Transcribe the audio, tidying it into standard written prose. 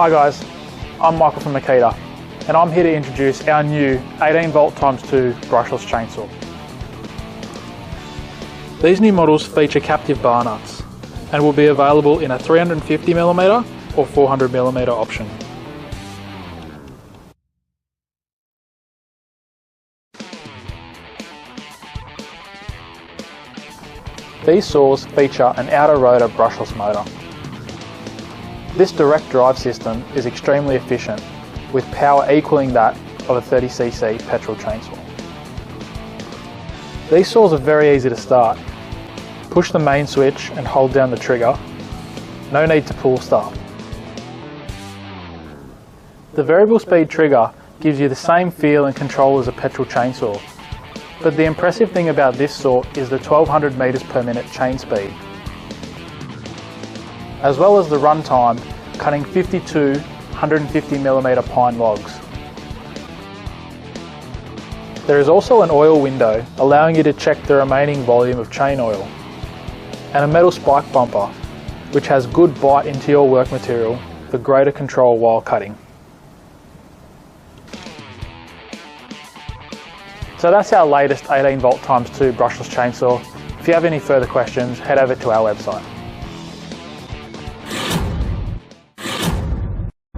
Hi guys, I'm Michael from Makita and I'm here to introduce our new 18 volt ×2 brushless chainsaw. These new models feature captive bar nuts and will be available in a 350mm or 400mm option. These saws feature an outer rotor brushless motor. This direct drive system is extremely efficient, with power equaling that of a 30cc petrol chainsaw. These saws are very easy to start. Push the main switch and hold down the trigger. No need to pull start. The variable speed trigger gives you the same feel and control as a petrol chainsaw, but the impressive thing about this saw is the 1200 meters per minute chain speed, as well as the run time, cutting 52 150mm pine logs. There is also an oil window allowing you to check the remaining volume of chain oil, and a metal spike bumper which has good bite into your work material for greater control while cutting. So that's our latest 18 volt ×2 brushless chainsaw. If you have any further questions, head over to our website.